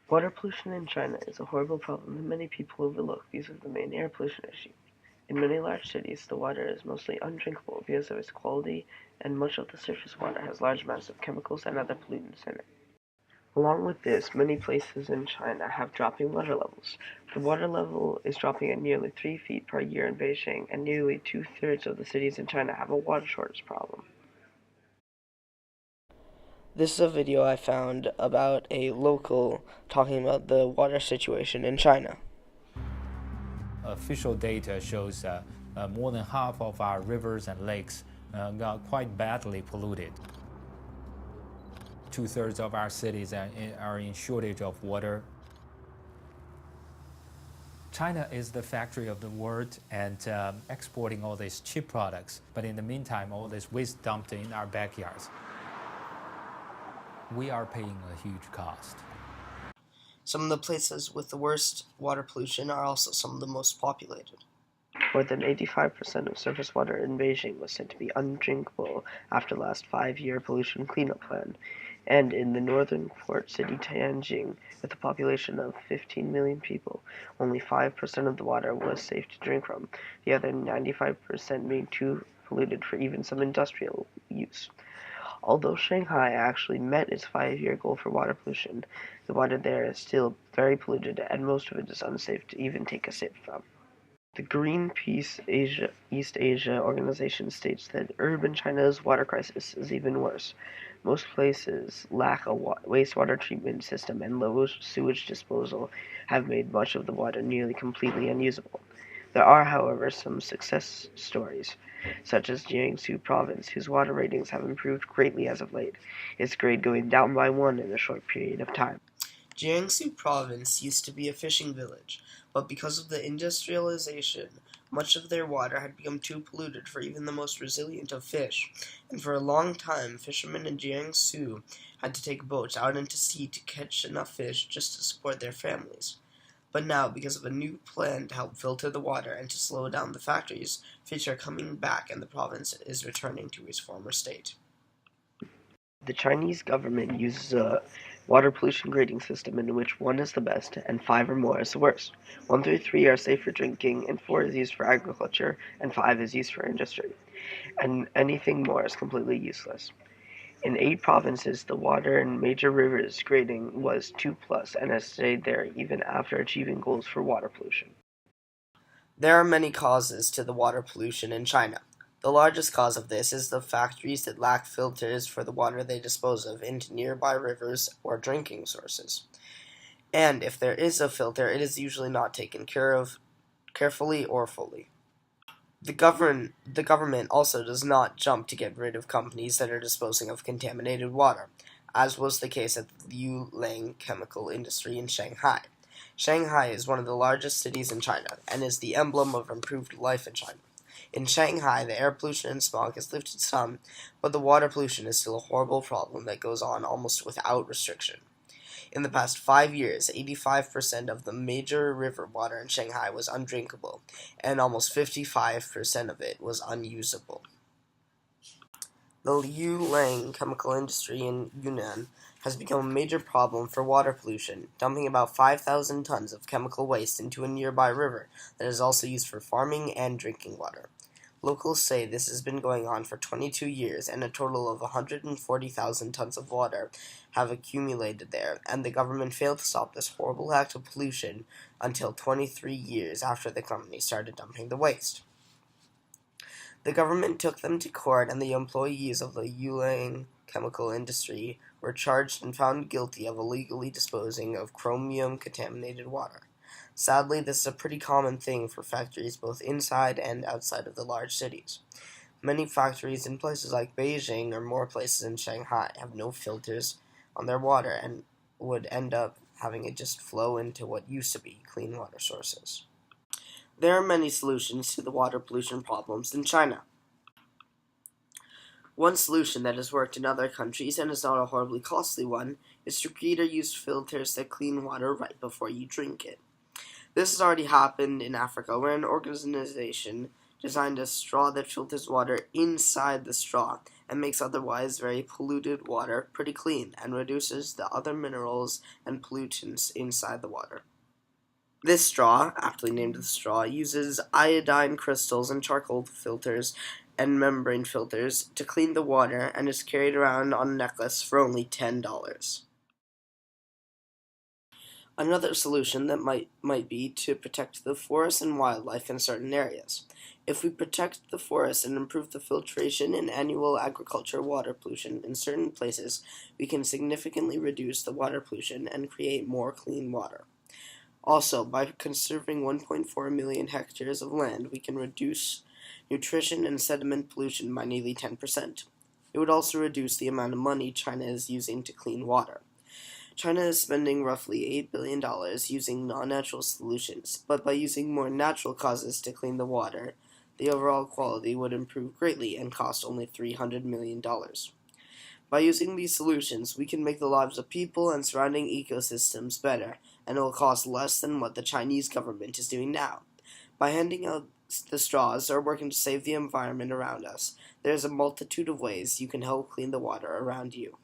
Water pollution in China is a horrible problem that many people overlook because of the main air pollution issue. In many large cities, the water is mostly undrinkable because of its quality, and much of the surface water has large amounts of chemicals and other pollutants in it. Along with this, many places in China have dropping water levels. The water level is dropping at nearly 3 feet per year in Beijing, and nearly two-thirds of the cities in China have a water shortage problem. This is a video I found about a local talking about the water situation in China. Official data shows more than half of our rivers and lakes got quite badly polluted. Two-thirds of our cities are in shortage of water. China is the factory of the world and exporting all these cheap products. But in the meantime, all this waste dumped in our backyards. We are paying a huge cost. Some of the places with the worst water pollution are also some of the most populated. More than 85% of surface water in Beijing was said to be undrinkable after the last 5-year pollution cleanup plan. And in the northern port city Tianjin, with a population of 15 million people, only 5% of the water was safe to drink from, the other 95% being too polluted for even some industrial use. Although Shanghai actually met its 5-year goal for water pollution, the water there is still very polluted and most of it is unsafe to even take a sip from. The Greenpeace East Asia organization states that urban China's water crisis is even worse. Most places lack a wastewater treatment system, and low sewage disposal have made much of the water nearly completely unusable. There are, however, some success stories, such as Jiangsu Province, whose water ratings have improved greatly as of late, its grade going down by 1 in a short period of time. Jiangsu Province used to be a fishing village, but because of the industrialization, much of their water had become too polluted for even the most resilient of fish, and for a long time fishermen in Jiangsu had to take boats out into sea to catch enough fish just to support their families. But now, because of a new plan to help filter the water and to slow down the factories, fish are coming back and the province is returning to its former state. The Chinese government uses a water pollution grading system in which 1 is the best and 5 or more is the worst. 1 through 3 are safe for drinking, and 4 is used for agriculture, and 5 is used for industry. And anything more is completely useless. In 8 provinces, the water in major rivers grading was 2 plus and has stayed there even after achieving goals for water pollution. There are many causes to the water pollution in China. The largest cause of this is the factories that lack filters for the water they dispose of into nearby rivers or drinking sources. And if there is a filter, it is usually not taken care of carefully or fully. The government also does not jump to get rid of companies that are disposing of contaminated water, as was the case at the Yulang chemical industry in Shanghai. Shanghai is one of the largest cities in China and is the emblem of improved life in China. In Shanghai, the air pollution and smog has lifted some, but the water pollution is still a horrible problem that goes on almost without restriction. In the past 5 years, 85% of the major river water in Shanghai was undrinkable, and almost 55% of it was unusable. The Yulang chemical industry in Yunnan has become a major problem for water pollution, dumping about 5,000 tons of chemical waste into a nearby river that is also used for farming and drinking water. Locals say this has been going on for 22 years, and a total of 140,000 tons of water have accumulated there, and the government failed to stop this horrible act of pollution until 23 years after the company started dumping the waste. The government took them to court, and the employees of the Yulang chemical industry were charged and found guilty of illegally disposing of chromium-contaminated water. Sadly, this is a pretty common thing for factories both inside and outside of the large cities. Many factories in places like Beijing or more places in Shanghai have no filters on their water and would end up having it just flow into what used to be clean water sources. There are many solutions to the water pollution problems in China. One solution that has worked in other countries and is not a horribly costly one is to create or use filters that clean water right before you drink it. This has already happened in Africa, where an organization designed a straw that filters water inside the straw and makes otherwise very polluted water pretty clean and reduces the other minerals and pollutants inside the water. This straw, aptly named the straw, uses iodine crystals and charcoal filters and membrane filters to clean the water and is carried around on a necklace for only $10. Another solution that might be to protect the forest and wildlife in certain areas. If we protect the forest and improve the filtration and annual agriculture water pollution in certain places, we can significantly reduce the water pollution and create more clean water. Also, by conserving 1.4 million hectares of land, we can reduce nutrition and sediment pollution by nearly 10%. It would also reduce the amount of money China is using to clean water. China is spending roughly $8 billion using non-natural solutions, but by using more natural causes to clean the water, the overall quality would improve greatly and cost only $300 million. By using these solutions, we can make the lives of people and surrounding ecosystems better, and it will cost less than what the Chinese government is doing now. By handing out the straws or working to save the environment around us, there is a multitude of ways you can help clean the water around you.